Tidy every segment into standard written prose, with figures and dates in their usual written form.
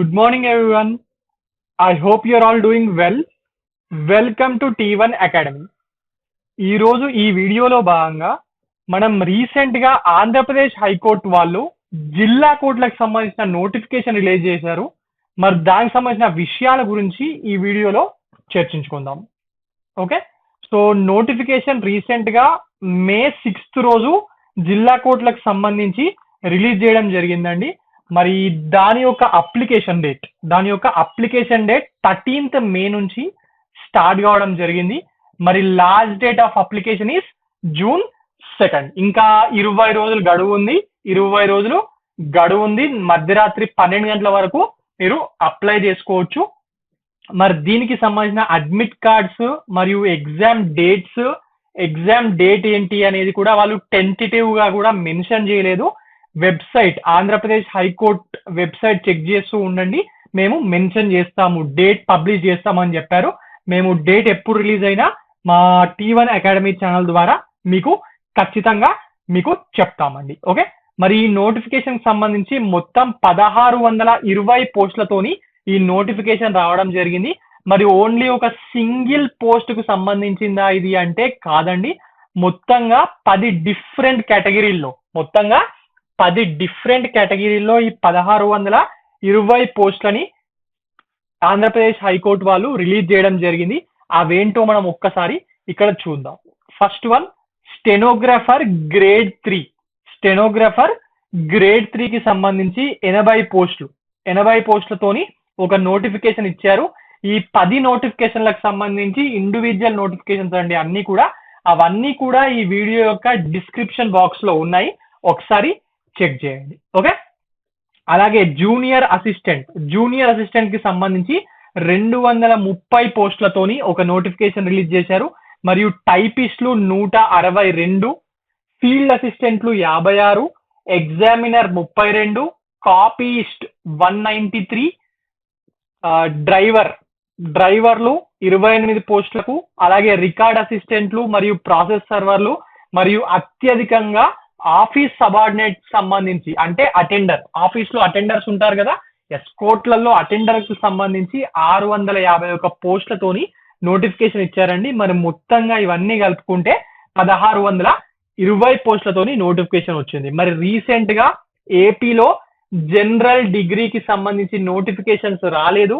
Good morning, everyone. I hope you're all doing well. Welcome to T1 academy. ఈరోజు ఈ వీడియోలో భాగంగా మనం రీసెంట్గా ఆంధ్రప్రదేశ్ హైకోర్టు వాళ్ళు జిల్లా కోర్టులకు సంబంధించిన నోటిఫికేషన్ రిలీజ్ చేశారు. మరి దానికి సంబంధించిన విషయాల గురించి ఈ వీడియోలో చర్చించుకుందాం. ఓకే, సో నోటిఫికేషన్ రీసెంట్గా మే 6 రోజు జిల్లా కోర్టులకు సంబంధించి రిలీజ్ చేయడం జరిగిందండి. మరి దాని యొక్క అప్లికేషన్ డేట్ 13th మే నుంచి స్టార్ట్ కావడం జరిగింది. మరి last date of application is June 2. ఇంకా 20 రోజులు గడువు ఉంది. మధ్యరాత్రి 12 గంటల వరకు మీరు అప్లై చేసుకోవచ్చు. మరి దీనికి సంబంధించిన అడ్మిట్ కార్డ్స్ మరియు ఎగ్జామ్ డేట్ ఏంటి అనేది కూడా వాళ్ళు టెంటేటివ్ గా కూడా మెన్షన్ చేయలేదు. Website Andhra Pradesh high court website check చేస్తూ ఉండండి, మేము మెన్షన్ చేస్తాము, డేట్ పబ్లిష్ చేస్తామని చెప్పారు. మేము డేట్ ఎప్పుడు రిలీజ్ అయినా మా T1 అకాడమీ ఛానల్ ద్వారా మీకు ఖచ్చితంగా చెప్తామండి. ఓకే, మరి ఈ నోటిఫికేషన్ సంబంధించి మొత్తం 1620 పోస్టులతోని ఈ నోటిఫికేషన్ రావడం జరిగింది. మరి ఓన్లీ ఒక సింగిల్ పోస్ట్ కు సంబంధించిందా ఇది అంటే కాదండి. మొత్తంగా 10 డిఫరెంట్ కేటగిరీల్లో ఈ 1620 పోస్టులని ఆంధ్రప్రదేశ్ హైకోర్టు వాళ్ళు రిలీజ్ చేయడం జరిగింది. అవేంటో మనం ఒక్కసారి ఇక్కడ చూద్దాం. ఫస్ట్ వన్, స్టెనోగ్రాఫర్ గ్రేడ్ 3 కి సంబంధించి 80 పోస్టులతోని ఒక నోటిఫికేషన్ ఇచ్చారు. ఈ 10 నోటిఫికేషన్లకు సంబంధించి ఇండివిజువల్ నోటిఫికేషన్స్ అండి, అవన్నీ కూడా ఈ వీడియో యొక్క డిస్క్రిప్షన్ బాక్స్ లో ఉన్నాయి, ఒకసారి చెక్ చేయండి. ఓకే, అలాగే జూనియర్ అసిస్టెంట్ కి సంబంధించి 230 పోస్టులతోని ఒక నోటిఫికేషన్ రిలీజ్ చేశారు. మరియు టైపిస్టులు 162, ఫీల్డ్ అసిస్టెంట్లు 56, ఎగ్జామినర్ 32, కాపీయిస్ట్ 193, డ్రైవర్లు 28 పోస్టులకు, అలాగే రికార్డ్ అసిస్టెంట్లు మరియు ప్రాసెస్ సర్వర్లు, మరియు అత్యధికంగా ఆఫీస్ సబార్డినేట్ సంబంధించి అంటే ఆఫీస్ లో అటెండర్స్ ఉంటారు కదా, కోర్టులలో అటెండర్స్ సంబంధించి 651 పోస్టులతోని నోటిఫికేషన్ ఇచ్చారండి. మరి మొత్తంగా ఇవన్నీ కలుపుకుంటే 1620 పోస్టులతోని నోటిఫికేషన్ వచ్చింది. మరి రీసెంట్ గా ఏపీలో జనరల్ డిగ్రీకి సంబంధించి నోటిఫికేషన్స్ రాలేదు.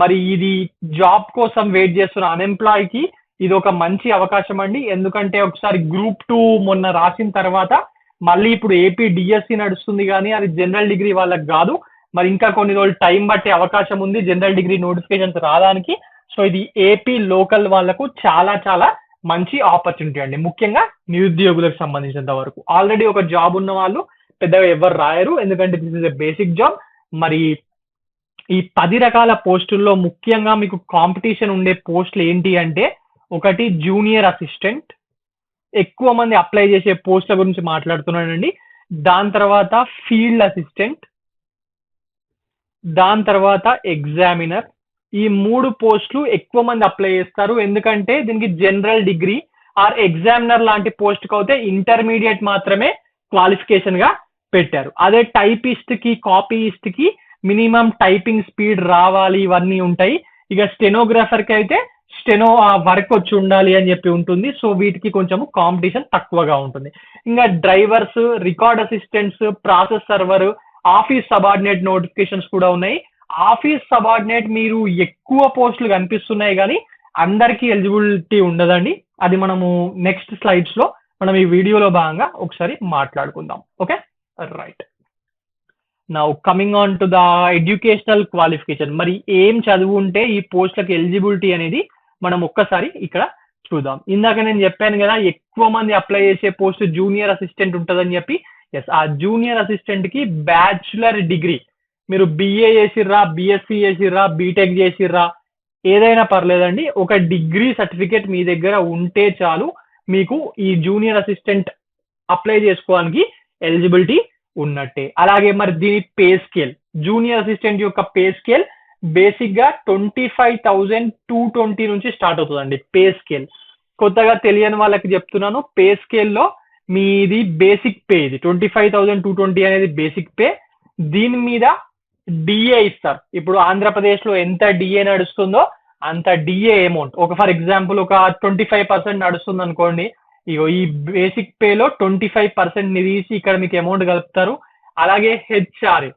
మరి ఇది జాబ్ కోసం వెయిట్ చేస్తున్న అన్ఎంప్లాయ్కి ఇది ఒక మంచి అవకాశం అండి. ఎందుకంటే ఒకసారి Group 2 మొన్న రాసిన తర్వాత మళ్ళీ ఇప్పుడు ఏపీ డిఎస్సి నడుస్తుంది, కానీ అది జనరల్ డిగ్రీ వాళ్ళకి కాదు. మరి ఇంకా కొన్ని రోజులు టైం పట్టే అవకాశం ఉంది జనరల్ డిగ్రీ నోటిఫికేషన్స్ రావడానికి. సో ఇది ఏపీ లోకల్ వాళ్ళకు చాలా మంచి ఆపర్చునిటీ అండి, ముఖ్యంగా నిరుద్యోగులకు సంబంధించినంత వరకు. ఆల్రెడీ ఒక జాబ్ ఉన్న వాళ్ళు పెద్దగా ఎవరు రాయరు, ఎందుకంటే this is a basic job. మరి ఈ 10 రకాల పోస్టుల్లో ముఖ్యంగా మీకు కాంపిటీషన్ ఉండే పోస్టులు ఏంటి అంటే, ఒకటి జూనియర్ అసిస్టెంట్, ఎక్కువ మంది అప్లై చేసే పోస్టుల గురించి మాట్లాడుతున్నానండి. దాని తర్వాత ఫీల్డ్ అసిస్టెంట్, దాని తర్వాత ఎగ్జామినర్. ఈ 3 పోస్టులు ఎక్కువ మంది అప్లై చేస్తారు, ఎందుకంటే దీనికి జనరల్ డిగ్రీ ఆర్ ఎగ్జామినర్ లాంటి పోస్ట్కి అయితే ఇంటర్మీడియట్ మాత్రమే క్వాలిఫికేషన్ గా పెట్టారు. అదే టైపిస్ట్ కి, కాపీయిస్ట్ కి మినిమం టైపింగ్ స్పీడ్ రావాలి, ఇవన్నీ ఉంటాయి. ఇక స్టెనోగ్రాఫర్ కి అయితే వర్క్ వచ్చి ఉండాలి అని చెప్పి ఉంటుంది. సో వీటికి కొంచెం కాంపిటీషన్ తక్కువగా ఉంటుంది. ఇంకా drivers, record assistants, process server, office subordinate notifications కూడా ఉన్నాయి. ఆఫీస్ సబార్డినేట్ మీరు ఎక్కువ పోస్టులు కనిపిస్తున్నాయి, కానీ అందరికీ ఎలిజిబిలిటీ ఉండదండి. అది మనము నెక్స్ట్ స్లైడ్స్ లో మనం ఈ వీడియోలో భాగంగా ఒకసారి మాట్లాడుకుందాం. Okay, right. Now coming on to the educational qualification. మరి ఏం చదువు ఉంటే ఈ పోస్టులకు ఎలిజిబిలిటీ అనేది మనం ఒక్కసారి ఇక్కడ చూద్దాం. ఇందాక నేను చెప్పాను కదా, ఎక్కువ మంది అప్లై చేసే పోస్ట్ జూనియర్ అసిస్టెంట్ ఉంటుందని చెప్పి. ఎస్, ఆ జూనియర్ అసిస్టెంట్ కి బ్యాచులర్ డిగ్రీ, మీరు BA చేసిర్రా, BSc చేసిర్రా, బీటెక్ చేసిర్రా, ఏదైనా పర్లేదండి, ఒక డిగ్రీ సర్టిఫికేట్ మీ దగ్గర ఉంటే చాలు, మీకు ఈ జూనియర్ అసిస్టెంట్ అప్లై చేసుకోవడానికి ఎలిజిబిలిటీ ఉన్నట్టే. అలాగే మరి దీని పే స్కేల్, జూనియర్ అసిస్టెంట్ యొక్క పే స్కేల్ బేసిక్ గా 25,220 నుంచి స్టార్ట్ అవుతుందండి పే స్కేల్. కొత్తగా తెలియని వాళ్ళకి చెప్తున్నాను, పే స్కేల్లో మీది బేసిక్ పే, ఇది 25,220 అనేది బేసిక్ పే. దీని మీద డిఏ ఇస్తారు. ఇప్పుడు ఆంధ్రప్రదేశ్లో ఎంత డిఏ నడుస్తుందో అంత డిఏ అమౌంట్, ఒక ఫర్ ఎగ్జాంపుల్ ఒక 25% నడుస్తుంది అనుకోండి, ఇగో ఈ బేసిక్ పేలో 25% తీసి ఇక్కడ మీకు అమౌంట్ కలుపుతారు. అలాగే హెచ్ఆర్ఏ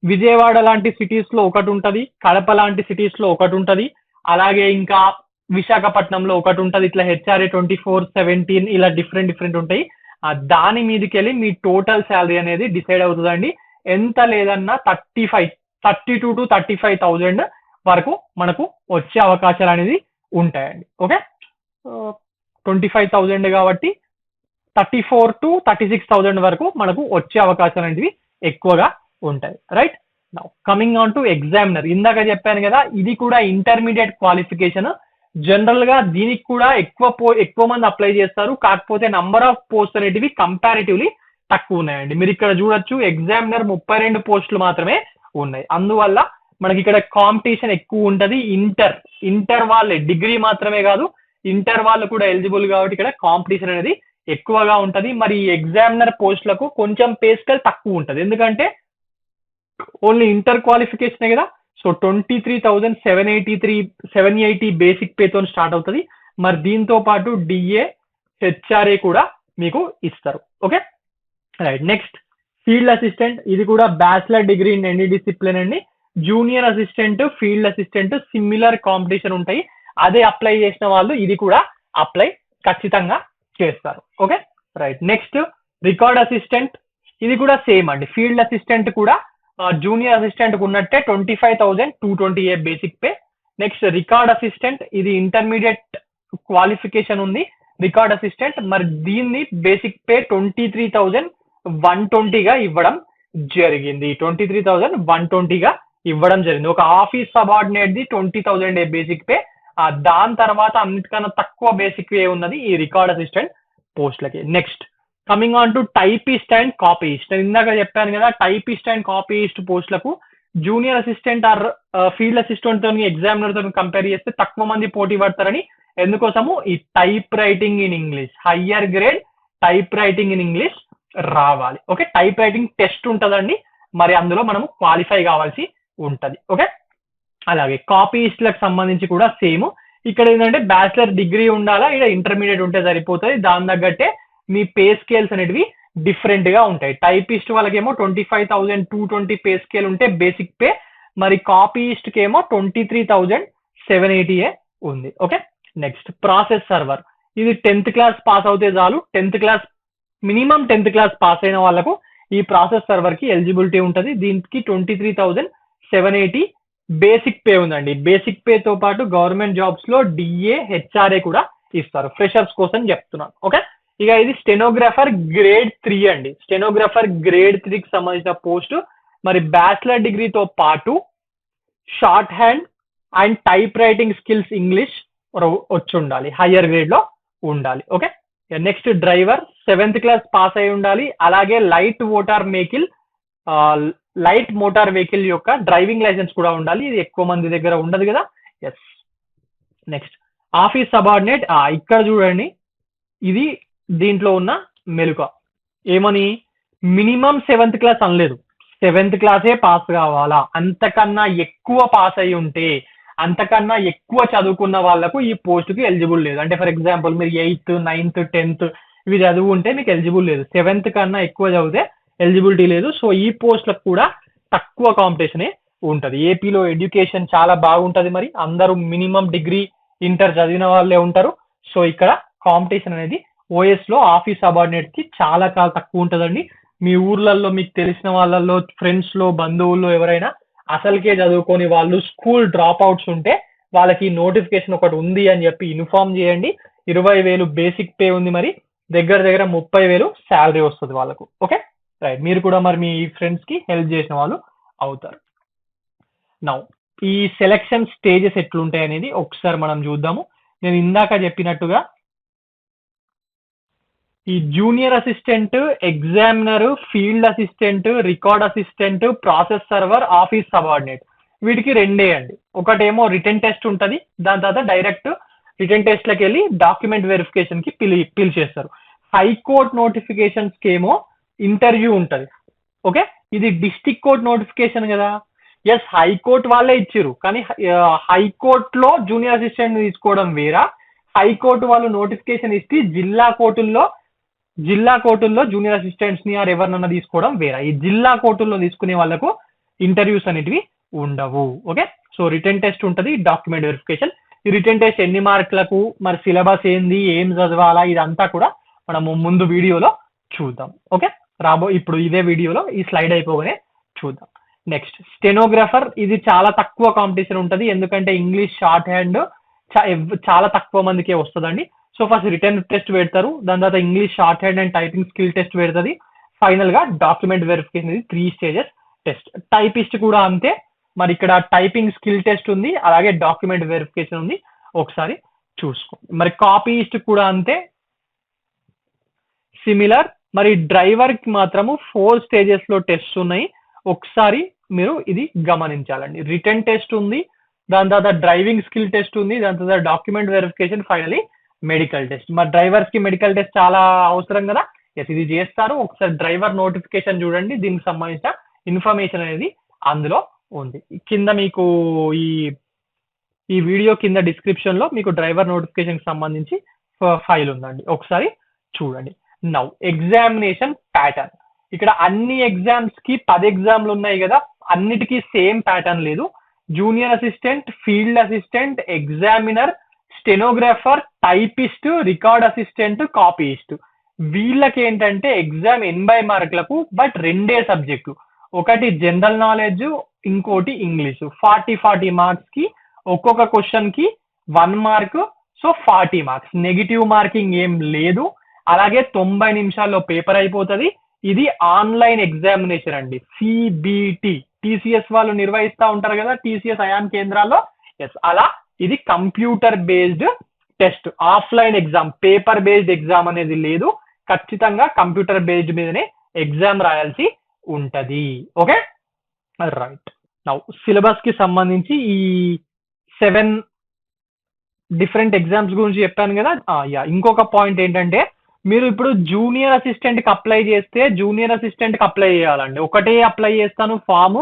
విజయవాడ లాంటి సిటీస్ లో ఒకటి ఉంటది, కడప లాంటి సిటీస్ లో ఒకటి ఉంటది, అలాగే ఇంకా విశాఖపట్నంలో ఒకటి ఉంటది. ఇట్లా హెచ్ఆర్ఏ 24, 17 ఇలా డిఫరెంట్ ఉంటాయి. దాని మీదకి వెళ్ళి మీ టోటల్ శాలరీ అనేది డిసైడ్ అవుతుందండి. ఎంత లేదన్నా 32,000 to 35,000 వరకు మనకు వచ్చే అవకాశాలు అనేది ఉంటాయండి. ఓకే, 25,000 కాబట్టి 34,000 to 36,000 వరకు మనకు వచ్చే అవకాశాలు అనేవి ఎక్కువగా ఉంటాయి. Right, now coming on to examiner. ఇందాక చెప్పాను కదా, ఇది కూడా ఇంటర్మీడియట్ క్వాలిఫికేషన్. జనరల్ గా దీనికి కూడా ఎక్కువ మంది అప్లై చేస్తారు, కాకపోతే నంబర్ ఆఫ్ పోస్ట్ అనేటివి కంపారిటివ్లీ తక్కువ ఉన్నాయండి. మీరు ఇక్కడ చూడొచ్చు, ఎగ్జామినర్ 32 పోస్టులు మాత్రమే ఉన్నాయి. అందువల్ల మనకి ఇక్కడ కాంపిటీషన్ ఎక్కువ ఉంటది. ఇంటర్ వాళ్ళే, డిగ్రీ మాత్రమే కాదు ఇంటర్ వాళ్ళు కూడా ఎలిజిబుల్ కాబట్టి ఇక్కడ కాంపిటీషన్ అనేది ఎక్కువగా ఉంటది. మరి ఈ ఎగ్జామినర్ పోస్టులకు కొంచెం పే స్కేల్ తక్కువ ఉంటది, ఎందుకంటే ఓన్లీ ఇంటర్ క్వాలిఫికేషన్ కదా. సో 23,780 బేసిక్ పేతో స్టార్ట్ అవుతుంది. మరి దీంతో పాటు డిఏ, హెచ్ఆర్ఏ కూడా మీకు ఇస్తారు. Okay, right. Next field assistant. ఇది కూడా bachelor degree in any discipline అండి. Junior assistant, field assistant similar competition ఉంటాయి. అదే అప్లై చేసిన వాళ్ళు ఇది కూడా అప్లై ఖచ్చితంగా చేస్తారు. Okay, right. Next record assistant. ఇది కూడా సేమ్ అండి. ఫీల్డ్ అసిస్టెంట్ కూడా జూనియర్ అసిస్టెంట్ ఉన్నట్టే 25,228 basic pay. Next record assistant, ఇది ఇంటర్మీడియట్ క్వాలిఫికేషన్ ఉంది రికార్డ్ అసిస్టెంట్. మరి దీన్ని బేసిక్ పే 23,120గా ఇవ్వడం జరిగింది. 23,120గా ఇవ్వడం జరిగింది. ఒక office subordinate the 20,000 basic pay. దాని తర్వాత అన్నిటికన్నా తక్కువ బేసిక్ పే ఉన్నది ఈ రికార్డ్ అసిస్టెంట్ పోస్టులకి. Next coming on to typist and copyist. నేను ఇందాక చెప్పాను కదా, టైపిస్ట్ అండ్ కాపీయిస్ట్ పోస్టులకు junior assistant are field assistant తో ఎగ్జామినర్ తో కంపేర్ చేస్తే తక్కువ మంది పోటీ పడతారని. ఎందుకోసము, ఈ type writing in English, higher grade type writing in English రావాలి. ఓకే, టైప్ రైటింగ్ టెస్ట్ ఉంటుందండి, మరి అందులో మనము క్వాలిఫై కావాల్సి ఉంటది. ఓకే, అలాగే కాపీయిస్ట్లకు సంబంధించి కూడా సేమ్. ఇక్కడ ఏంటంటే బ్యాచిలర్ డిగ్రీ ఉండాలా, ఇక్కడ ఇంటర్మీడియట్ ఉంటే సరిపోతుంది. దాని తగ్గట్టే మీ పే స్కేల్స్ అనేటివి డిఫరెంట్ గా ఉంటాయి. టైపిస్ట్ వాళ్ళకేమో 25,220 పే స్కేల్ ఉంటే బేసిక్ పే, మరి కాపీయిస్ట్ కి ఏమో 23,780 ఉంది. Okay, next process server. ఇది 10th క్లాస్ పాస్ అవుతే చాలు. మినిమం 10th క్లాస్ పాస్ అయిన వాళ్ళకు ఈ ప్రాసెస్ సర్వర్ కి ఎలిజిబిలిటీ ఉంటుంది. దీనికి 23,780 బేసిక్ పే ఉందండి. బేసిక్ పే తో పాటు గవర్నమెంట్ జాబ్స్ లో డిఏ, హెచ్ఆర్ఏ కూడా ఇస్తారు. ఫ్రెషర్స్ కోసం చెప్తున్నాను. ఓకే, ఇక ఇది స్టెనోగ్రాఫర్ గ్రేడ్ 3 అండి. స్టెనోగ్రాఫర్ గ్రేడ్ 3కి సంబంధించిన పోస్ట్. మరి బ్యాచిలర్ డిగ్రీతో పాటు short hand and type writing skills English వచ్చి ఉండాలి, హయ్యర్ గ్రేడ్ లో ఉండాలి. Okay, next driver 7th class pass అయి ఉండాలి. అలాగే లైట్ మోటార్ వెహికల్ యొక్క డ్రైవింగ్ లైసెన్స్ కూడా ఉండాలి. ఇది ఎక్కువ మంది దగ్గర ఉండదు కదా. Yes, next office subordinate. ఇక్కడ చూడండి, ఇది దీంట్లో ఉన్న మెలుక ఏమని, మినిమం 7th క్లాస్ అనలేదు, 7th క్లాసే పాస్ కావాలా. అంతకన్నా ఎక్కువ పాస్ అయి ఉంటే, అంతకన్నా ఎక్కువ చదువుకున్న వాళ్ళకు ఈ పోస్టుకి ఎలిజిబుల్ లేదు. అంటే ఫర్ ఎగ్జాంపుల్ మీరు 8th, 9th, 10th ఇవి చదువుకుంటే మీకు ఎలిజిబుల్ లేదు. 7th కన్నా ఎక్కువ చదివితే ఎలిజిబిలిటీ లేదు. సో ఈ పోస్టులకు కూడా తక్కువ కాంపిటీషనే ఉంటుంది. ఏపీలో ఎడ్యుకేషన్ చాలా బాగుంటుంది, మరి అందరూ మినిమం డిగ్రీ, ఇంటర్ చదివిన వాళ్ళే ఉంటారు. సో ఇక్కడ కాంపిటీషన్ అనేది ఓఎస్ లో ఆఫీస్ సబార్డినేట్ కి చాలా తక్కువ ఉంటుందండి. మీ ఊర్లలో మీకు తెలిసిన వాళ్ళల్లో, ఫ్రెండ్స్ లో, బంధువుల్లో ఎవరైనా అసలుకే చదువుకొని వాళ్ళు స్కూల్ డ్రాప్ అవుట్స్ ఉంటే వాళ్ళకి నోటిఫికేషన్ ఒకటి ఉంది అని చెప్పి ఇన్ఫార్మ్ చేయండి. 20,000 బేసిక్ పే ఉంది, మరి దగ్గర 30,000 శాలరీ వస్తుంది వాళ్ళకు. Okay, right. మీరు కూడా మరి మీ ఫ్రెండ్స్ కి హెల్ప్ చేసిన వాళ్ళు అవుతారు. నౌ ఈ సెలక్షన్ స్టేజెస్ ఎట్లుంటాయి అనేది ఒకసారి మనం చూద్దాము. నేను ఇందాక చెప్పినట్టుగా ఈ junior assistant, examiner, field assistant, record assistant, process server, office subordinate వీటికి రెండే అండి. ఒకటేమో రిటర్న్ టెస్ట్ ఉంటుంది, దాని తర్వాత డైరెక్ట్ రిటర్న్ టెస్ట్లకు వెళ్ళి డాక్యుమెంట్ వెరిఫికేషన్ కి పిలిచేస్తారు. హైకోర్ట్ నోటిఫికేషన్స్ కి ఏమో ఇంటర్వ్యూ ఉంటుంది. ఓకే, ఇది డిస్టిక్ కోర్ట్ నోటిఫికేషన్ కదా. ఎస్, హైకోర్టు వాళ్ళే ఇచ్చారు, కానీ హైకోర్టులో జూనియర్ అసిస్టెంట్ తీసుకోవడం వేరా, హైకోర్టు వాళ్ళు నోటిఫికేషన్ ఇచ్చి జిల్లా కోర్టుల్లో జూనియర్ అసిస్టెంట్స్ ని ఎవరినన్నా తీసుకోవడం వేరా. ఈ జిల్లా కోర్టుల్లో తీసుకునే వాళ్ళకు ఇంటర్వ్యూస్ అనేటివి ఉండవు. ఓకే, సో రిటర్న్ టెస్ట్ ఉంటుంది, డాక్యుమెంట్ వెరిఫికేషన్. ఈ రిటర్న్ టెస్ట్ ఎన్ని మార్కులకు, మరి సిలబస్ ఏంది, ఏం చదవాలా, ఇదంతా కూడా మనము ముందు వీడియోలో చూద్దాం. ఓకే, ఇప్పుడు ఇదే వీడియోలో ఈ స్లైడ్ అయిపోగానే చూద్దాం. నెక్స్ట్ స్టెనోగ్రాఫర్, ఇది చాలా తక్కువ కాంపిటీషన్ ఉంటుంది, ఎందుకంటే ఇంగ్లీష్ షార్ట్ హ్యాండ్ చాలా తక్కువ మందికే వస్తుందండి. సో ఫస్ట్ రిటర్న్ టెస్ట్ పెడతారు, దాని తర్వాత English short hand and typing skill test పెడుతుంది, ఫైనల్ గా డాక్యుమెంట్ వెరిఫికేషన్. ఇది 3 స్టేజెస్ టెస్ట్. టైపిస్ట్ కూడా అంతే, మరి ఇక్కడ టైపింగ్ స్కిల్ టెస్ట్ ఉంది, అలాగే డాక్యుమెంట్ వెరిఫికేషన్ ఉంది, ఒకసారి చూసుకోండి. మరి కాపీయిస్ట్ కూడా అంతే, సిమిలర్. మరి డ్రైవర్ కి మాత్రము 4 స్టేజెస్ లో టెస్ట్ ఉన్నాయి, ఒకసారి మీరు ఇది గమనించాలండి. రిటర్న్ టెస్ట్ ఉంది, దాని తర్వాత డ్రైవింగ్ స్కిల్ టెస్ట్ ఉంది, దాని తర్వాత document verification, finally medical test. మరి డ్రైవర్స్ కి మెడికల్ టెస్ట్ చాలా అవసరం కదా. ఎస్, ఇది చేస్తారు. ఒకసారి డ్రైవర్ నోటిఫికేషన్ చూడండి, దీనికి సంబంధించిన ఇన్ఫర్మేషన్ అనేది అందులో ఉంది. కింద మీకు ఈ వీడియో కింద డిస్క్రిప్షన్ లో మీకు డ్రైవర్ నోటిఫికేషన్ కి సంబంధించి ఫైల్ ఉందండి, ఒకసారి చూడండి. Now examination pattern. ఇక్కడ అన్ని ఎగ్జామ్స్ కి 10 ఎగ్జామ్లు ఉన్నాయి కదా, అన్నిటికీ సేమ్ ప్యాటర్న్ లేదు. Junior assistant, field assistant, examiner, stenographer, typist, record assistant, copyist, వీళ్ళకి ఏంటంటే ఎగ్జామ్ 80 మార్కులకు, బట్ 2 సబ్జెక్టులు, ఒకటి జనరల్ నాలెడ్జ్, ఇంకోటి ఇంగ్లీష్. 40 మార్క్స్ కి, ఒక్కొక్క క్వశ్చన్ కి 1 mark, so 40 marks. Negative marking ఏం లేదు. అలాగే 90 నిమిషాల్లో పేపర్ అయిపోతుంది. ఇది ఆన్లైన్ ఎగ్జామినేషన్ అండి, సిబిటి. టీసీఎస్ వాళ్ళు నిర్వహిస్తూ ఉంటారు కదా, టీసీఎస్ అయాన్ కేంద్రాల్లో. ఎస్, అలా ఇది computer based test, offline exam, paper based exam అనేది లేదు. ఖచ్చితంగా కంప్యూటర్ బేస్డ్ మీదనే ఎగ్జామ్ రాయాల్సి ఉంటది. Okay, right. నౌ సిలబస్ కి సంబంధించి ఈ 7 డిఫరెంట్ ఎగ్జామ్స్ గురించి చెప్పాను కదా. ఇంకొక పాయింట్ ఏంటంటే, మీరు ఇప్పుడు జూనియర్ అసిస్టెంట్ కి అప్లై చేస్తే జూనియర్ అసిస్టెంట్ కి అప్లై చేయాలండి. ఒకటే అప్లై చేస్తాను ఫామ్,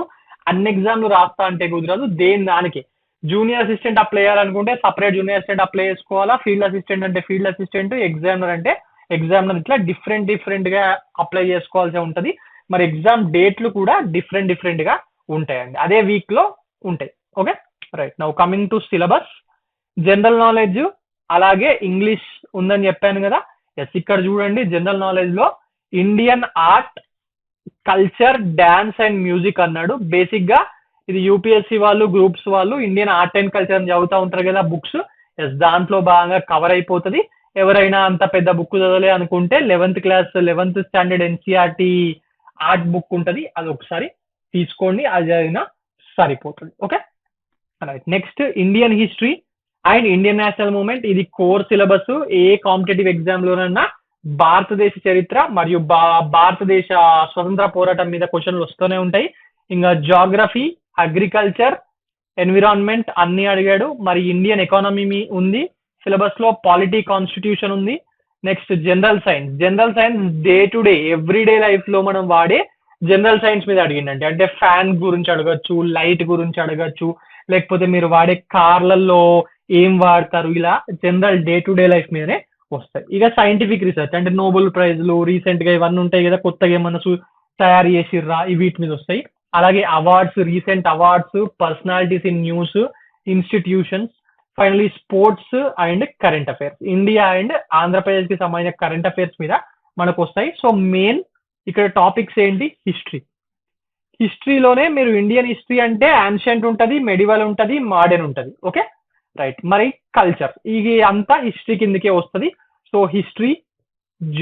అన్ని ఎగ్జామ్లు రాస్తా అంటే కుదరదు. దానికి జూనియర్ అసిస్టెంట్ అప్లై చేయాలనుకుంటే సపరేట్ జూనియర్ అసిస్టెంట్ అప్లై చేసుకోవాలా, ఫీల్డ్ అసిస్టెంట్ అంటే ఫీల్డ్ అసిస్టెంట్, ఎగ్జామినర్ అంటే ఎగ్జామినర్, ఇట్లా డిఫరెంట్ గా అప్లై చేసుకోవాల్సి ఉంటుంది. మరి ఎగ్జామ్ డేట్లు కూడా డిఫరెంట్ గా ఉంటాయండి, అదే వీక్ లో ఉంటాయి. Okay, right. Now coming to syllabus. General knowledge అలాగే ఇంగ్లీష్ ఉందని చెప్పాను కదా. ఎస్, ఇక్కడ చూడండి, జనరల్ నాలెడ్జ్ లో Indian art, culture, dance and music అన్నాడు. బేసిక్ గా ఇది యూపీఎస్సీ వాళ్ళు, గ్రూప్స్ వాళ్ళు ఇండియన్ ఆర్ట్ అండ్ కల్చర్ అని చదువుతూ ఉంటారు కదా బుక్స్. ఎస్, దాంట్లో బాగా కవర్ అయిపోతుంది. ఎవరైనా అంత పెద్ద బుక్ చదవలే అనుకుంటే 11th standard NCERT art book ఉంటుంది, అది ఒకసారి తీసుకోండి, అది అయినా సరిపోతుంది. Okay, right. Next Indian history and Indian national movement. ఇది కోర్ సిలబస్. ఏ కాంపిటేటివ్ ఎగ్జామ్ లోనన్నా భారతదేశ చరిత్ర మరియు భారతదేశ స్వతంత్ర పోరాటం మీద క్వశ్చన్లు వస్తూనే ఉంటాయి. ఇంకా జాగ్రఫీ, అగ్రికల్చర్, ఎన్విరాన్మెంట్ అన్ని అడిగాడు. మరి ఇండియన్ ఎకానమీ ఉంది సిలబస్ లో, పాలిటీ, కాన్స్టిట్యూషన్ ఉంది. Next general science day to day everyday life లో మనం వాడే జనరల్ సైన్స్ మీద అడిగిందండి. అంటే ఫ్యాన్ గురించి అడగచ్చు, లైట్ గురించి అడగచ్చు, లేకపోతే మీరు వాడే కార్లలో ఏం వాడతారు, ఇలా general day to day life మీదనే వస్తాయి. ఇక సైంటిఫిక్ రీసెర్చ్ అంటే నోబెల్ ప్రైజ్లు రీసెంట్ గా ఇవన్నీ ఉంటాయి కదా, కొత్తగా ఏమన్నా తయారు చేసిర్రా, వీటి మీద వస్తాయి. అలాగే awards, recent awards, personalities in news, institutions, finally sports and current affairs. India and Andhra Pradesh కి సంబంధించిన కరెంట్ అఫైర్స్ మీద మనకు వస్తాయి. సో మెయిన్ ఇక్కడ టాపిక్స్ ఏంటి, హిస్టరీలోనే మీరు ఇండియన్ హిస్టరీ అంటే యాన్షియంట్ ఉంటుంది, మెడివల్ ఉంటుంది, మోడర్న్ ఉంటుంది. Okay, right. మరి కల్చర్, ఇది అంతా హిస్టరీ కిందకే వస్తుంది. So history,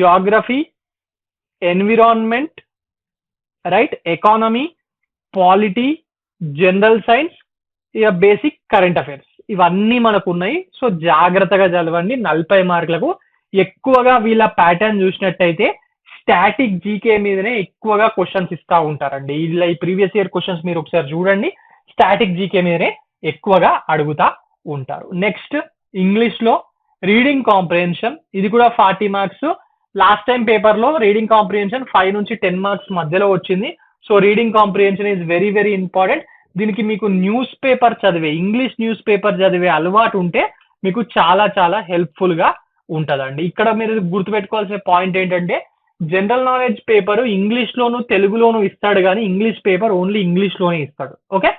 geography, environment, right, economy, polity, general science, ఇక బేసిక్ కరెంట్ అఫైర్స్, ఇవన్నీ మనకు ఉన్నాయి. సో జాగ్రత్తగా చదవండి. 40 మార్కులకు. ఎక్కువగా వీళ్ళ ప్యాటర్న్ చూసినట్టయితే స్టాటిక్ జీకే మీదనే ఎక్కువగా క్వశ్చన్స్ ఇస్తా ఉంటారండి. ఇలా ఈ ప్రీవియస్ ఇయర్ క్వశ్చన్స్ మీరు ఒకసారి చూడండి, స్టాటిక్ జీకే మీదనే ఎక్కువగా అడుగుతా ఉంటారు. నెక్స్ట్ ఇంగ్లీష్ లో రీడింగ్ కాంప్రిహెన్షన్, ఇది కూడా 40 మార్క్స్. లాస్ట్ టైం పేపర్ లో రీడింగ్ కాంప్రిహెన్షన్ 5 నుంచి 10 మార్క్స్ మధ్యలో వచ్చింది. So reading comprehension is very very important. దీనికి మీకు న్యూస్ పేపర్ చదివే, ఇంగ్లీష్ న్యూస్ పేపర్ చదివే అలవాటు ఉంటే మీకు చాలా చాలా హెల్ప్ఫుల్గా ఉంటుందండి. ఇక్కడ మీరు గుర్తుపెట్టుకోవాల్సిన పాయింట్ ఏంటంటే జనరల్ నాలెడ్జ్ పేపర్ ఇంగ్లీష్లోను తెలుగులోను ఇస్తాడు, కానీ ఇంగ్లీష్ పేపర్ ఓన్లీ ఇంగ్లీష్లోనే ఇస్తాడు. ఓకే,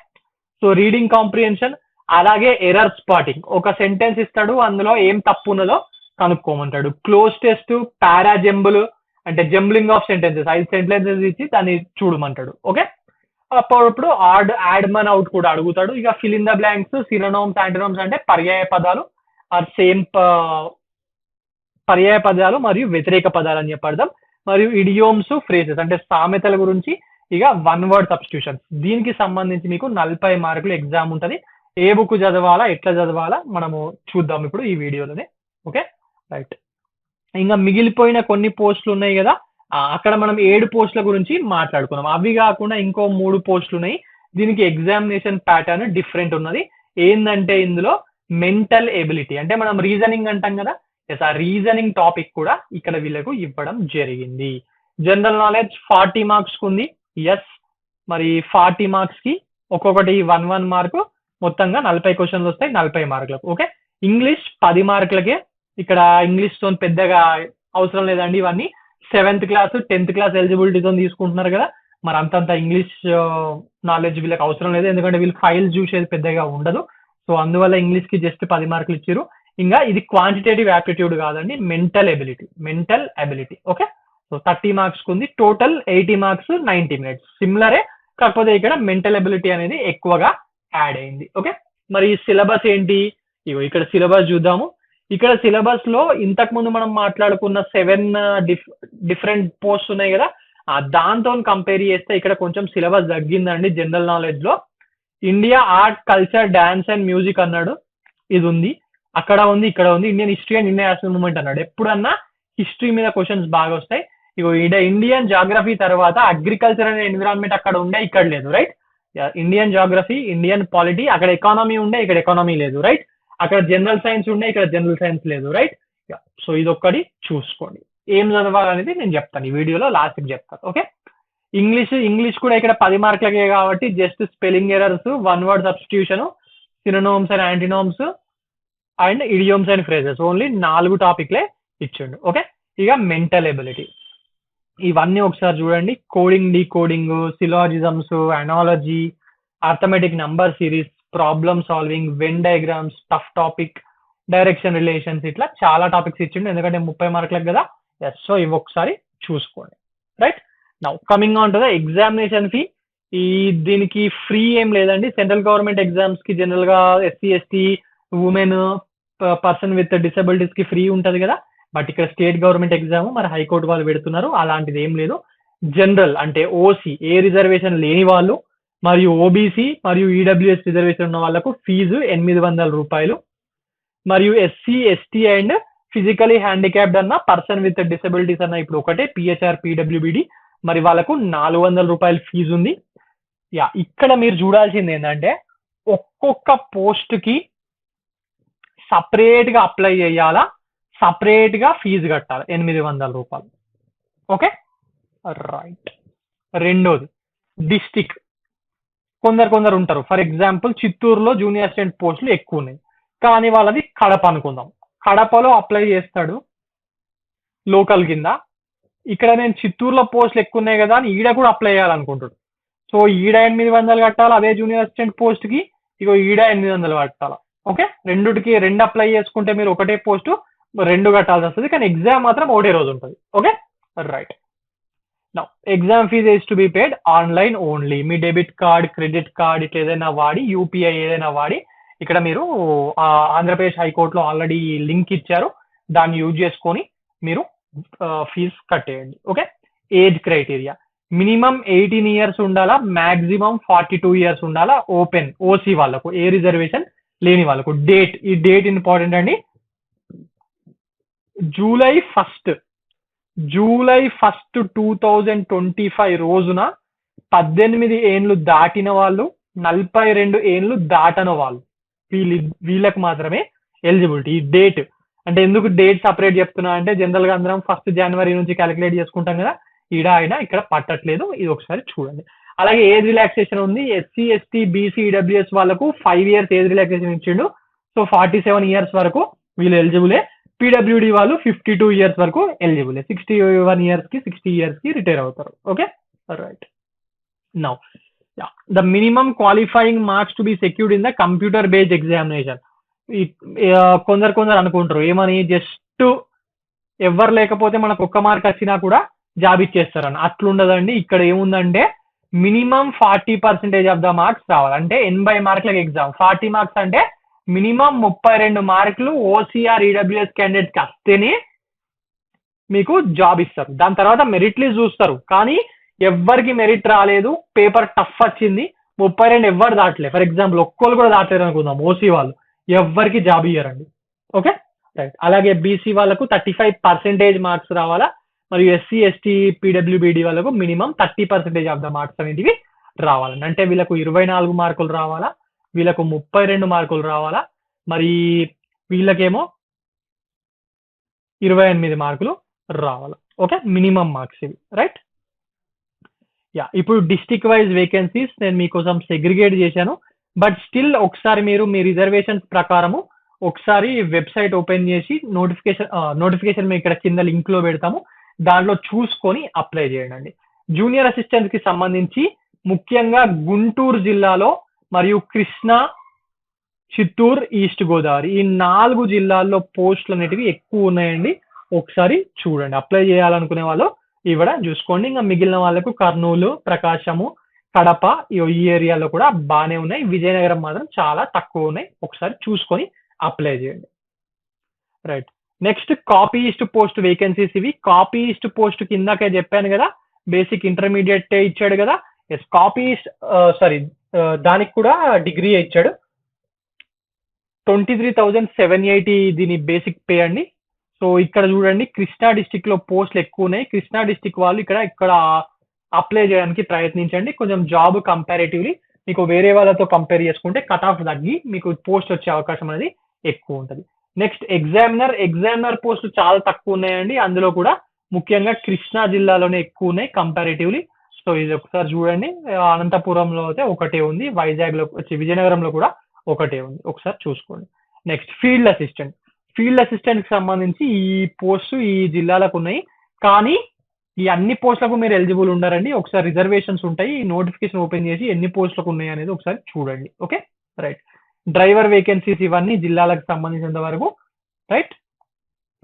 సో రీడింగ్ కాంప్రిహెన్షన్, అలాగే ఎర్రర్ స్పాటింగ్. ఒక సెంటెన్స్ ఇస్తాడు, అందులో ఏం తప్పు ఉన్నదో కనుక్కోమంటాడు. క్లోజ్ టెస్ట్, పారా జంబుల్ అంటే జంబ్లింగ్ ఆఫ్ సెంటెన్సెస్, 5 సెంటెన్సెస్ ఇచ్చి దాన్ని చూడమంటాడు. ఓకే, అప్పుడు యాడ్ మన్ అవుట్ కూడా అడుగుతాడు. ఇక fill in the blanks, synonyms antonyms అంటే పర్యాయ పదాలు ఆర్ సేమ్ పర్యాయ పదాలు మరియు వ్యతిరేక పదాలు అని చెప్పడదాం. మరియు ఇడియోమ్స్, ఫ్రేజెస్ అంటే సామెతల గురించి. ఇక 1 వర్డ్ సబ్స్టిట్యూషన్స్, దీనికి సంబంధించి మీకు 40 మార్కులు ఎగ్జామ్ ఉంటుంది. ఏ బుక్ చదవాలా, ఎట్లా చదవాలా మనము చూద్దాం ఇప్పుడు ఈ వీడియోలోనే. Okay, right. ఇంకా మిగిలిపోయిన కొన్ని పోస్టులు ఉన్నాయి కదా, అక్కడ మనం 7 పోస్టుల గురించి మాట్లాడుకున్నాం. అవి కాకుండా ఇంకో 3 పోస్టులు ఉన్నాయి. దీనికి ఎగ్జామినేషన్ ప్యాటర్న్ డిఫరెంట్ ఉన్నది. ఏంటంటే ఇందులో మెంటల్ ఎబిలిటీ అంటే మనం రీజనింగ్ అంటాం కదా, ఆ రీజనింగ్ టాపిక్ కూడా ఇక్కడ వీళ్ళకు ఇవ్వడం జరిగింది. జనరల్ నాలెడ్జ్ 40 మార్క్స్ ఉంది. ఎస్, మరి 40 మార్క్స్ కి ఒక్కొక్కటి 1 మార్కు, మొత్తంగా 40 క్వశ్చన్లు వస్తాయి 40 మార్కులకు. Okay, English 10 మార్కులకే. ఇక్కడ ఇంగ్లీష్ తో పెద్దగా అవసరం లేదండి, ఇవన్నీ 7th క్లాస్ 10th క్లాస్ ఎలిజిబిలిటీతో తీసుకుంటున్నారు కదా, మరి అంతంత ఇంగ్లీష్ నాలెడ్జ్ వీళ్ళకి అవసరం లేదు, ఎందుకంటే వీళ్ళు ఫైల్స్ చూసేది పెద్దగా ఉండదు. సో అందువల్ల ఇంగ్లీష్ కి జస్ట్ 10 మార్కులు ఇచ్చారు. ఇంకా ఇది క్వాంటిటేటివ్ యాప్టిట్యూడ్ కాదండి, mental ability. Okay, so 30 marks ఉంది. Total 80 marks 90 minutes. సిమిలరే, కాకపోతే ఇక్కడ మెంటల్ ఎబిలిటీ అనేది ఎక్కువగా యాడ్ అయింది. ఓకే, మరి సిలబస్ ఏంటి? ఇగో ఇక్కడ సిలబస్ చూద్దాము. ఇక్కడ సిలబస్ లో ఇంతకు ముందు మనం మాట్లాడుకున్న 7 డిఫరెంట్ పోస్ట్ ఉన్నాయి కదా, దాంతో కంపేర్ చేస్తే ఇక్కడ కొంచెం సిలబస్ తగ్గిందండి. జనరల్ నాలెడ్జ్ లో India art, culture, dance and music అన్నాడు, ఇది ఉంది. అక్కడ ఉంది, ఇక్కడ ఉంది. Indian history and Indian national movement అన్నాడు. ఎప్పుడన్నా హిస్టరీ మీద క్వశ్చన్స్ బాగా వస్తాయి. ఇగో ఇండియన్ జాగ్రఫీ తర్వాత అగ్రికల్చర్ అండ్ ఎన్విరాన్మెంట్ అక్కడ ఉండే, ఇక్కడ లేదు. Right, Indian geography, Indian polity, అక్కడ ఎకానమీ ఉండే, ఇక్కడ ఎకానమీ లేదు. రైట్, అక్కడ జనరల్ సైన్స్ ఉండే, ఇక్కడ జనరల్ సైన్స్ లేదు. రైట్, సో ఇది ఒక్కటి చూసుకోండి. ఏం చదవాలనేది నేను చెప్తాను ఈ వీడియోలో, లాస్ట్కి చెప్తాను. ఓకే, ఇంగ్లీష్ కూడా ఇక్కడ 10 మార్కులకే కాబట్టి just spelling errors, 1 word substitution, synonyms and antonyms and idioms and phrases, only 4 టాపిక్లే ఇచ్చిండు. ఓకే, ఇక మెంటల్ ఎబిలిటీ ఇవన్నీ ఒకసారి చూడండి. Coding, decoding, syllogisms, analogy, arithmetic number series, problem solving, Venn diagrams, tough topic, direction relations, ఇట్లా చాలా topics ఇచ్చిండు, ఎందుకంటే 30 మార్కులకు కదా. ఎస్, సో ఇవి ఒకసారి చూసుకోండి. Right, now coming on to the examination fee. దీనికి ఫ్రీ ఏం లేదండి. సెంట్రల్ గవర్నమెంట్ ఎగ్జామ్స్ కి జనరల్ గా SC, ST, women, person with disabilities కి ఫ్రీ ఉంటది కదా, బట్ ఇక్కడ స్టేట్ గవర్నమెంట్ ఎగ్జామ్, మరి హైకోర్టు వాళ్ళు పెడుతున్నారు, అలాంటిది ఏం లేదు. జనరల్ అంటే ఓసీ, ఏ రిజర్వేషన్ లేని వాళ్ళు, మరియు ఓబీసీ మరియు ఈడబ్ల్యూఎస్ రిజర్వేషన్ ఉన్న వాళ్ళకు ఫీజు 800 రూపాయలు. మరియు SC, ST and physically handicapped అన్న, పర్సన్ విత్ డిసబిలిటీస్ అన్న ఇప్పుడు ఒకటే, పిహెచ్ఆర్, పీడబ్ల్యూబిడి, మరి వాళ్ళకు 400 రూపాయలు ఫీజు ఉంది. ఇక్కడ మీరు చూడాల్సింది ఏంటంటే ఒక్కొక్క పోస్ట్ కి సపరేట్ గా అప్లై చేయాలా, సపరేట్ గా ఫీజు కట్టాలి 800 రూపాయలు. Okay, right. రెండోది డిస్టిక్, కొందరు ఉంటారు. ఫర్ ఎగ్జాంపుల్ చిత్తూరులో జూనియర్ అసిస్టెంట్ పోస్టులు ఎక్కువ ఉన్నాయి, కానీ వాళ్ళది కడప అనుకుందాం. కడపలో అప్లై చేస్తాడు లోకల్ కింద. ఇక్కడ నేను చిత్తూరులో పోస్టులు ఎక్కువ ఉన్నాయి కదా అని ఈడ కూడా అప్లై చేయాలనుకుంటాడు. సో ఈడ 800 కట్టాలి, అదే జూనియర్ అసిస్టెంట్ పోస్ట్ కి ఇగో ఈడ 800 కట్టాలి. ఓకే, రెండు అప్లై చేసుకుంటే మీరు ఒకటే పోస్టు 2 కట్టాల్సి వస్తుంది, కానీ ఎగ్జామ్ మాత్రం ఒకటే రోజు ఉంటుంది. Okay, right. Now exam fee is to be paid online only. మీ డెబిట్ కార్డ్, క్రెడిట్ కార్డ్ ఇట్లా ఏదైనా వాడి, యూపీఐ ఏదైనా వాడి, ఇక్కడ మీరు ఆంధ్రప్రదేశ్ హైకోర్టులో ఆల్రెడీ లింక్ ఇచ్చారు, దాన్ని యూజ్ చేసుకొని మీరు ఫీజ్ కట్టేయండి. Okay, age criteria minimum 18 years ఉండాలా, మాక్సిమం 42 ఇయర్స్ ఉండాలా. ఓపెన్ ఓసీ వాళ్ళకు, ఏ రిజర్వేషన్ లేని వాళ్ళకు. డేట్, ఈ డేట్ ఇంపార్టెంట్ అండి. జూలై 1, 2025 రోజున 18 ఏళ్ళు దాటిన వాళ్ళు, 42 ఏళ్ళు దాటన వాళ్ళు, వీళ్ళకి మాత్రమే ఎలిజిబిలిటీ. ఈ డేట్ అంటే ఎందుకు డేట్ సపరేట్ చెప్తున్నా అంటే, జనరల్ గా అందరం 1 జనవరి నుంచి క్యాలిక్యులేట్ చేసుకుంటాం కదా, ఈడ అయినా ఇక్కడ పట్టట్లేదు, ఇది ఒకసారి చూడండి. అలాగే ఏజ్ రిలాక్సేషన్ ఉంది. ఎస్సీ ఎస్టీ బీసీ ఈడబ్ల్యూఎస్ వాళ్ళకు 5 years ఏజ్ రిలాక్సేషన్ ఇచ్చిండు. సో 47 years వరకు వీళ్ళు ఎలిజిబులే. పీడబ్ల్యూడి వాళ్ళు 52 years వరకు ఎలిజిబులే. 61 years కి 60 years కి రిటైర్ అవుతారు. Okay right. Now the minimum qualifying marks to be secured in the computer based examination. కొందరు అనుకుంటారు ఏమని, జస్ట్ ఎవరు లేకపోతే మనకు ఒక్క మార్క్ వచ్చినా కూడా జాబ్ ఇచ్చేస్తారని. అట్లుండదండి. ఇక్కడ ఏముందంటే మినిమం 40% ఆఫ్ ద మార్క్స్ రావాలి. అంటే 80 మార్కులకు ఎగ్జామ్, 40 మార్క్స్ అంటే మినిమం 32 మార్కులు ఓసీఆర్ ఈడబ్ల్యూఎస్ క్యాండిడేట్కి వస్తేనే మీకు జాబ్ ఇస్తారు. దాని తర్వాత మెరిట్ లిస్ట్ చూస్తారు. కానీ ఎవ్వరికి మెరిట్ రాలేదు, పేపర్ టఫ్ వచ్చింది, 32 ఎవ్వరు దాటలేదు. ఫర్ ఎగ్జాంపుల్ ఒక్కరు కూడా దాటలేదు అనుకుందాం, ఓసీ వాళ్ళు ఎవ్వరికి జాబ్ ఇయ్యారండి. Okay right. అలాగే బీసీ వాళ్ళకు 35% మార్క్స్ రావాలా, మరియు ఎస్సీ ఎస్టీ పీడబ్ల్యూబీడీ వాళ్ళకు మినిమం 30% ఆఫ్ ద మార్క్స్ అనేటివి రావాలండి. అంటే వీళ్ళకు 24 మార్కులు రావాలా, వీళ్ళకు 32 మార్కులు రావాలా, మరి వీళ్ళకేమో 28 మార్కులు రావాలా. ఓకే మినిమం మార్క్స్ ఇవి రైట్. ఇప్పుడు డిస్ట్రిక్ట్ వైజ్ వేకెన్సీస్ నేను మీకోసం సెగ్రిగేట్ చేశాను. బట్ స్టిల్ ఒకసారి మీరు మీ రిజర్వేషన్స్ ప్రకారము ఒకసారి వెబ్సైట్ ఓపెన్ చేసి నోటిఫికేషన్ మేము ఇక్కడ కింద లింక్ లో పెడతాము, దాంట్లో చూసుకొని అప్లై చేయండి. జూనియర్ అసిస్టెంట్ కి సంబంధించి ముఖ్యంగా గుంటూరు జిల్లాలో మరియు కృష్ణా, చిత్తూరు, ఈస్ట్ గోదావరి ఈ 4 జిల్లాల్లో పోస్టులు అనేటివి ఎక్కువ ఉన్నాయండి. ఒకసారి చూడండి, అప్లై చేయాలనుకునే వాళ్ళు ఇవిడ చూసుకోండి. ఇంకా మిగిలిన వాళ్ళకు కర్నూలు, ప్రకాశము, కడప ఈ ఏరియాలో కూడా బాగానే ఉన్నాయి. విజయనగరం మాత్రం చాలా తక్కువ ఉన్నాయి. ఒకసారి చూసుకొని అప్లై చేయండి right. Next copyist post vacancies ఇవి. కాపీయిస్ట్ పోస్ట్ కిందకే చెప్పాను కదా, బేసిక్ ఇంటర్మీడియట్ ఇచ్చాడు కదా. ఎస్ కాపీయిస్ట్ దానికి కూడా డిగ్రీ ఇచ్చాడు. 23,780 దీని బేసిక్ పే అండి. సో ఇక్కడ చూడండి, కృష్ణా డిస్టిక్ లో పోస్టులు ఎక్కువ ఉన్నాయి. కృష్ణా డిస్టిక్ వాళ్ళు ఇక్కడ అప్లై చేయడానికి ప్రయత్నించండి. కొంచెం జాబ్ కంపారేటివ్లీ మీకు వేరే వాళ్ళతో కంపేర్ చేసుకుంటే కట్ ఆఫ్ తగ్గి మీకు పోస్ట్ వచ్చే అవకాశం అనేది ఎక్కువ ఉంటుంది. నెక్స్ట్ ఎగ్జామినర్ పోస్టులు చాలా తక్కువ ఉన్నాయండి. అందులో కూడా ముఖ్యంగా కృష్ణా జిల్లాలోనే ఎక్కువ ఉన్నాయి కంపారేటివ్లీ. సో ఇది ఒకసారి చూడండి. అనంతపురంలో అయితే ఒకటే ఉంది, వైజాగ్లో విజయనగరంలో కూడా ఒకటే ఉంది, ఒకసారి చూసుకోండి. నెక్స్ట్ ఫీల్డ్ అసిస్టెంట్ కి సంబంధించి ఈ పోస్టు ఈ జిల్లాలకు ఉన్నాయి. కానీ ఈ అన్ని పోస్టులకు మీరు ఎలిజిబుల్ ఉండారండి. ఒకసారి రిజర్వేషన్స్ ఉంటాయి. ఈ నోటిఫికేషన్ ఓపెన్ చేసి ఎన్ని పోస్టులకు ఉన్నాయి అనేది ఒకసారి చూడండి. Okay right. డ్రైవర్ వేకెన్సీస్ ఇవన్నీ జిల్లాలకు సంబంధించినంత వరకు రైట్.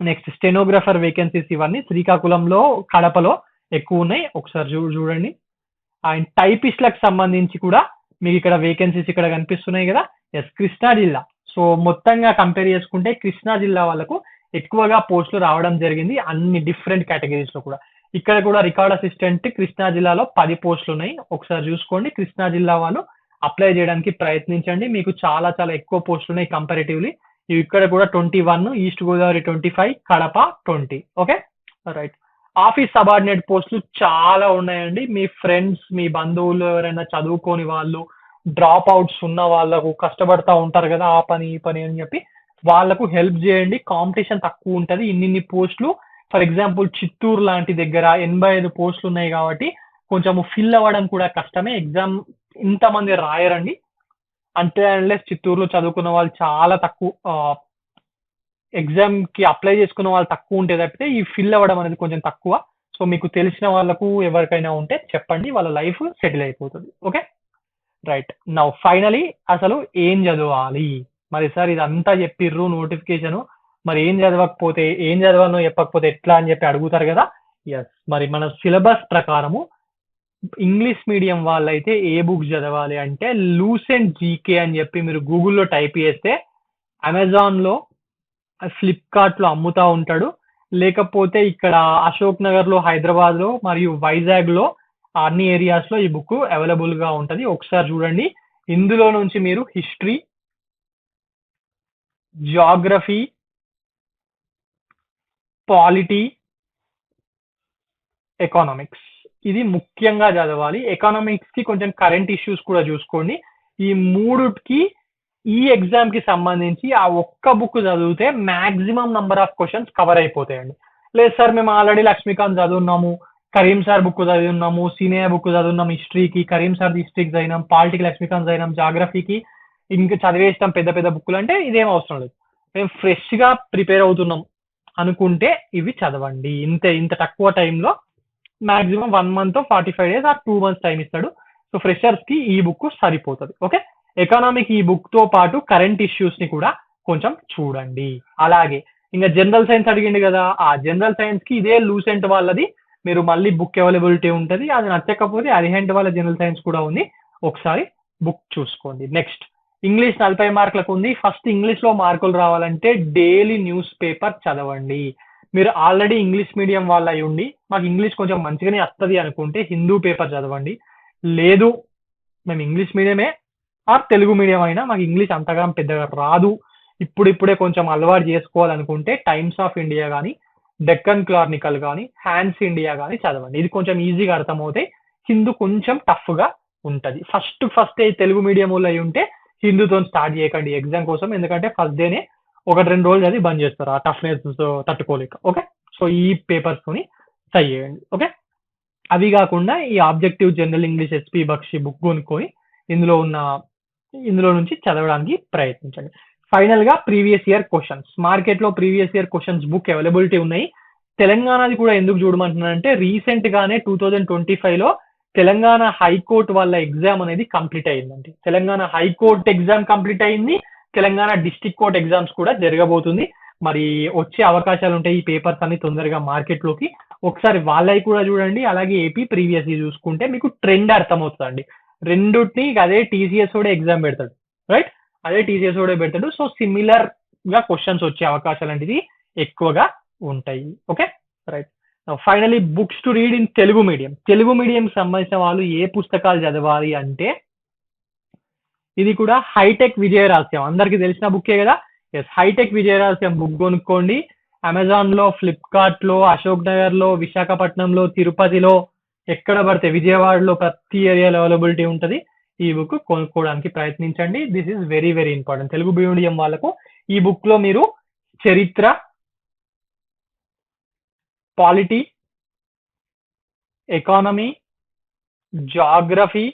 నెక్స్ట్ స్టెనోగ్రాఫర్ వేకెన్సీస్ ఇవన్నీ శ్రీకాకుళంలో, కడపలో ఎక్కువ ఉన్నాయి. ఒకసారి చూడండి. అండ్ టైపిస్ట్లకు సంబంధించి కూడా మీకు ఇక్కడ వేకెన్సీస్ ఇక్కడ కనిపిస్తున్నాయి కదా. ఎస్ కృష్ణా జిల్లా. సో మొత్తంగా కంపేర్ చేసుకుంటే కృష్ణా జిల్లా వాళ్ళకు ఎక్కువగా పోస్టులు రావడం జరిగింది, అన్ని డిఫరెంట్ కేటగిరీస్ లో కూడా. ఇక్కడ కూడా రికార్డ్ అసిస్టెంట్ కృష్ణా జిల్లాలో 10 పోస్టులు ఉన్నాయి. ఒకసారి చూసుకోండి. కృష్ణా జిల్లా వాళ్ళు అప్లై చేయడానికి ప్రయత్నించండి. మీకు చాలా చాలా ఎక్కువ పోస్టులు ఉన్నాయి కంపారిటివ్లీ. ఇక్కడ కూడా 21, east Godavari 25, Kadapa 20. Okay right. Office subordinate పోస్టులు చాలా ఉన్నాయండి. మీ ఫ్రెండ్స్, మీ బంధువులు ఎవరైనా చదువుకోని వాళ్ళు, డ్రాప్ అవుట్స్ ఉన్న వాళ్ళకు కష్టపడతా ఉంటారు కదా, ఆ పని ఈ పని అని చెప్పి వాళ్ళకు హెల్ప్ చేయండి. కాంపిటీషన్ తక్కువ ఉంటుంది. ఇన్ని పోస్టులు ఫర్ ఎగ్జాంపుల్ చిత్తూరు లాంటి దగ్గర 85 పోస్టులు ఉన్నాయి కాబట్టి కొంచెం ఫిల్ అవ్వడం కూడా కష్టమే. ఎగ్జామ్ ఇంతమంది రాయరండి. అంటే అన్లెస్ చిత్తూరులో చదువుకున్న వాళ్ళు చాలా తక్కువ, ఎగ్జామ్ కి అప్లై చేసుకున్న వాళ్ళు తక్కువ ఉంటే తప్పితే ఈ ఫిల్ అవ్వడం అనేది కొంచెం తక్కువ. సో మీకు తెలిసిన వాళ్ళకు ఎవరికైనా ఉంటే చెప్పండి, వాళ్ళ లైఫ్ సెటిల్ అయిపోతుంది. Okay right. నౌ ఫైనలీ అసలు ఏం చదవాలి మరి సార్, ఇదంతా చెప్పిర్రు నోటిఫికేషన్, మరి ఏం చదవకపోతే, ఏం చదవాలో చెప్పకపోతే ఎట్లా అని చెప్పి అడుగుతారు కదా. ఎస్, మరి మన సిలబస్ ప్రకారము ఇంగ్లీష్ మీడియం వాళ్ళైతే ఏ బుక్ చదవాలి అంటే లూసెంట్ జీకే అని చెప్పి మీరు గూగుల్లో టైప్ చేస్తే అమెజాన్లో, ఫ్లిప్కార్ట్లో అమ్ముతా ఉంటాడు. లేకపోతే ఇక్కడ అశోక్ నగర్లో, హైదరాబాద్లో మరియు వైజాగ్లో అన్ని ఏరియాస్లో ఈ బుక్ అవైలబుల్గా ఉంటుంది. ఒకసారి చూడండి. ఇందులో నుంచి మీరు హిస్టరీ, జియోగ్రఫీ, పాలిటీ, ఎకనామిక్స్ ఇది ముఖ్యంగా చదవాలి. ఎకనామిక్స్ కి కొంచెం కరెంట్ ఇష్యూస్ కూడా చూసుకోండి. ఈ మూడుకి ఈ ఎగ్జామ్ కి సంబంధించి ఆ ఒక్క బుక్ చదివితే maximum number of questions cover అయిపోతాయండి. లేదు సార్ మేము ఆల్రెడీ లక్ష్మీకాంత్ చదువున్నాము, కరీం సార్ బుక్ చదివి ఉన్నాము, సీనియర్ బుక్ చదివి ఉన్నాం హిస్టరీకి, కరీం సార్ హిస్టరీకి చదివినాం, పాలిటికల్ లక్ష్మీకాంత్ చదివినాం, జాగ్రఫీకి ఇంకా చదివేస్తాం పెద్ద పెద్ద బుక్కులు అంటే ఇదేం అవసరం లేదు. మేము ఫ్రెష్గా ప్రిపేర్ అవుతున్నాం అనుకుంటే ఇవి చదవండి. ఇంత తక్కువ టైంలో maximum 1 month 45 days or 2 months time ఇస్తాడు. సో ఫ్రెషర్స్కి ఈ బుక్ సరిపోతుంది. ఓకే, ఎకనామిక్ ఈ బుక్తో పాటు కరెంట్ ఇష్యూస్ని కూడా కొంచెం చూడండి. అలాగే ఇంకా జనరల్ సైన్స్ అడిగింది కదా, ఆ జనరల్ సైన్స్కి ఇదే లూసెంట్ వాళ్ళది మీరు మళ్ళీ బుక్ అవైలబిలిటీ ఉంటుంది. అది నచ్చకపోతే అరిహెంట్ వాళ్ళ జనరల్ సైన్స్ కూడా ఉంది, ఒకసారి బుక్ చూసుకోండి. నెక్స్ట్ ఇంగ్లీష్ 40 మార్కులకు ఉంది. ఫస్ట్ ఇంగ్లీష్లో మార్కులు రావాలంటే డైలీ న్యూస్ పేపర్ చదవండి. మీరు ఆల్రెడీ ఇంగ్లీష్ మీడియం వాళ్ళ అయి ఉండి మాకు ఇంగ్లీష్ కొంచెం మంచిగానే వస్తుంది అనుకుంటే హిందూ పేపర్ చదవండి. లేదు మేము ఇంగ్లీష్ మీడియమే ఆర్ తెలుగు మీడియం అయినా మాకు ఇంగ్లీష్ అంతగా పెద్దగా రాదు, ఇప్పుడిప్పుడే కొంచెం అలవాటు చేసుకోవాలనుకుంటే టైమ్స్ ఆఫ్ ఇండియా కానీ, డెక్కన్ క్రానికల్ కానీ, హ్యాండ్స్ ఇండియా కానీ చదవండి. ఇది కొంచెం ఈజీగా అర్థమవుతాయి. హిందూ కొంచెం టఫ్గా ఉంటుంది. ఫస్ట్ తెలుగు మీడియం వాళ్ళు అయి ఉంటే హిందూతో స్టార్ట్ చేయకండి ఎగ్జామ్ కోసం, ఎందుకంటే ఫస్ట్ డేనే 1-2 రోజులు అది బంద్ చేస్తారు ఆ టఫ్నెస్ తట్టుకోలేక. ఓకే, సో ఈ పేపర్స్తోని ట్రై చేయండి. ఓకే, అవి కాకుండా ఈ objective general English SP Bakshi book కొనుక్కొని ఇందులో నుంచి చదవడానికి ప్రయత్నించండి. ఫైనల్గా ప్రీవియస్ ఇయర్ క్వశ్చన్స్, మార్కెట్లో previous year questions book availability ఉన్నాయి. తెలంగాణది కూడా ఎందుకు చూడమంటున్నానంటే రీసెంట్గానే 2025లో తెలంగాణ హైకోర్టు వాళ్ళ ఎగ్జామ్ అనేది కంప్లీట్ అయ్యిందండి. తెలంగాణ హైకోర్టు ఎగ్జామ్ కంప్లీట్ అయింది, తెలంగాణ డిస్ట్రిక్ట్ కోర్ట్ ఎగ్జామ్స్ కూడా జరగబోతుంది. మరి వచ్చే అవకాశాలు ఉంటాయి ఈ పేపర్స్ అన్ని తొందరగా మార్కెట్లోకి. ఒకసారి వాళ్ళవి కూడా చూడండి, అలాగే ఏపీ ప్రీవియస్ చూసుకుంటే మీకు ట్రెండ్ అర్థమవుతుందండి. రెండుటిని అదే టీసీఎస్ కూడా ఎగ్జామ్ పెడతాడు, రైట్, అదే టీసీఎస్ కూడా పెడతాడు. సో సిమిలర్ గా క్వశ్చన్స్ వచ్చే అవకాశాలు అనేది ఎక్కువగా ఉంటాయి. Okay, right. Finally books to read in Telugu medium. Telugu medium సంబంధించిన వాళ్ళు ఏ పుస్తకాలు చదవాలి అంటే ఇది కూడా హైటెక్ విజయ రహస్యం, అందరికీ తెలిసిన బుక్కే కదా. ఎస్, హైటెక్ విజయ రహస్యం బుక్ కొనుక్కోండి. అమెజాన్లో, ఫ్లిప్కార్ట్లో, అశోక్ నగర్లో, విశాఖపట్నంలో, తిరుపతిలో, ఎక్కడ పడితే విజయవాడలో ప్రతి ఏరియాలో అవైలబిలిటీ ఉంటుంది. ఈ బుక్ కొనుక్కోవడానికి ప్రయత్నించండి. This is very very important. Telugu medium వాళ్ళకు ఈ బుక్లో మీరు చరిత్ర, polity, economy, geography,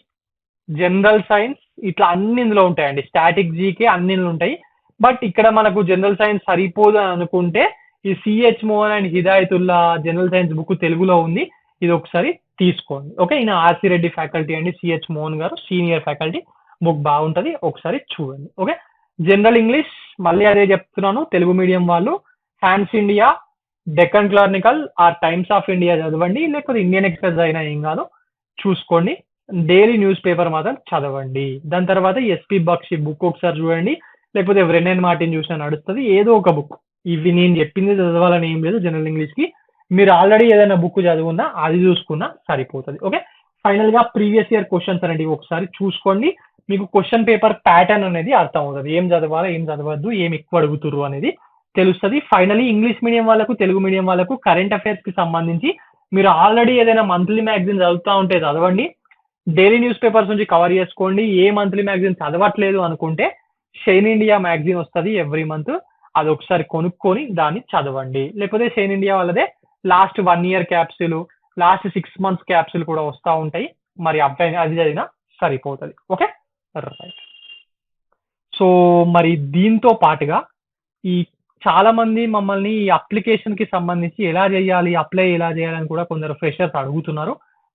general science ఇట్లా అన్ని ఇందులో ఉంటాయండి. స్టాటిక్ జీకే అన్ని ఇందులో ఉంటాయి. బట్ ఇక్కడ మనకు జనరల్ సైన్స్ సరిపోదు అని అనుకుంటే ఈ CH Mohan and Hidayatullah general science book తెలుగులో ఉంది, ఇది ఒకసారి తీసుకోండి. ఓకే, ఈయన ఆర్సి రెడ్డి ఫ్యాకల్టీ అండి, సిహెచ్ మోహన్ గారు సీనియర్ ఫ్యాకల్టీ, బుక్ బాగుంటుంది, ఒకసారి చూడండి. ఓకే, జనరల్ ఇంగ్లీష్ మళ్ళీ అదే చెప్తున్నాను, తెలుగు మీడియం వాళ్ళు Hans India, Deccan Chronicle or Times of India చదవండి, లేకపోతే ఇండియన్ ఎక్స్ప్రెస్ అయినా ఏం కాదు, చూసుకోండి. డైలీ న్యూస్ పేపర్ మాత్రం చదవండి. దాని తర్వాత ఎస్పీ బక్షి బుక్ ఒకసారి చూడండి, లేకపోతే బ్రెన్నెన్ మార్టిన్ చూసినా నడుస్తుంది, ఏదో ఒక బుక్. ఇవి నేను చెప్పింది చదవాలని ఏం లేదు. జనరల్ ఇంగ్లీష్కి మీరు ఆల్రెడీ ఏదైనా బుక్ చదువున్నా అది చూసుకున్నా సరిపోతుంది. ఓకే, ఫైనల్గా ప్రీవియస్ ఇయర్ క్వశ్చన్స్ అనేవి ఒకసారి చూసుకోండి, మీకు క్వశ్చన్ పేపర్ ప్యాటర్న్ అనేది అర్థం అవుతుంది. ఏం చదవాలో ఏం చదవద్దు, ఏం ఎక్కువ అడుగుతుర్రు అనేది తెలుస్తుంది. ఫైనలీ ఇంగ్లీష్ మీడియం వాళ్ళకు, తెలుగు మీడియం వాళ్ళకు కరెంట్ అఫైర్స్కి సంబంధించి మీరు ఆల్రెడీ ఏదైనా మంత్లీ మ్యాగజైన్ చదువుతూ ఉంటే చదవండి, డైలీ న్యూస్ పేపర్స్ నుంచి కవర్ చేసుకోండి. ఏ మంత్లీ మ్యాగజైన్ చదవట్లేదు అనుకుంటే షైన్ ఇండియా మ్యాగజైన్ వస్తుంది ఎవ్రీ మంత్, అది ఒకసారి కొనుక్కొని దాన్ని చదవండి. లేకపోతే షైన్ ఇండియా వాళ్ళదే last 1 year capsule, last 6 months capsule కూడా వస్తూ ఉంటాయి. మరి అబ్బాయి అది చదివినా సరిపోతుంది. Okay, right. సో మరి దీంతో పాటుగా ఈ చాలా మంది మమ్మల్ని ఈ అప్లికేషన్కి సంబంధించి ఎలా చేయాలి, అప్లై ఎలా చేయాలని కూడా కొందరు ఫ్రెషర్స్ అడుగుతున్నారు.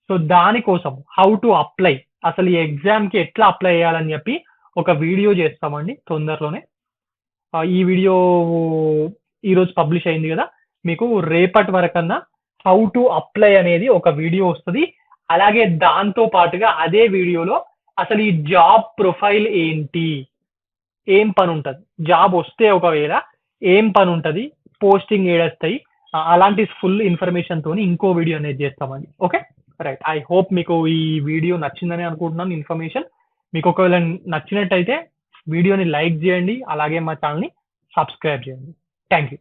సో దానికోసం హౌ టు అప్లై, అసలు ఈ ఎగ్జామ్కి ఎట్లా అప్లై చేయాలని చెప్పి ఒక వీడియో చేస్తామండి తొందరలోనే. ఈ వీడియో ఈరోజు పబ్లిష్ అయింది కదా, మీకు రేపటి వరకన్నా హౌ టు అప్లై అనేది ఒక వీడియో వస్తుంది. అలాగే దాంతో పాటుగా అదే వీడియోలో అసలు ఈ జాబ్ ప్రొఫైల్ ఏంటి, ఏం పని ఉంటుంది, జాబ్ వస్తే ఒకవేళ ఏం పని ఉంటుంది, పోస్టింగ్ ఏడొస్తాయి, అలాంటి ఫుల్ ఇన్ఫర్మేషన్తో ఇంకో వీడియో అనేది చేస్తామండి. Okay, right. ఐ హోప్ మీకు ఈ వీడియో నచ్చిందని అనుకుంటున్నాను. ఇన్ఫర్మేషన్ మీకు ఒకవేళ నచ్చినట్టయితే వీడియోని లైక్ చేయండి, అలాగే మా ఛానల్ని సబ్స్క్రైబ్ చేయండి. Thank you.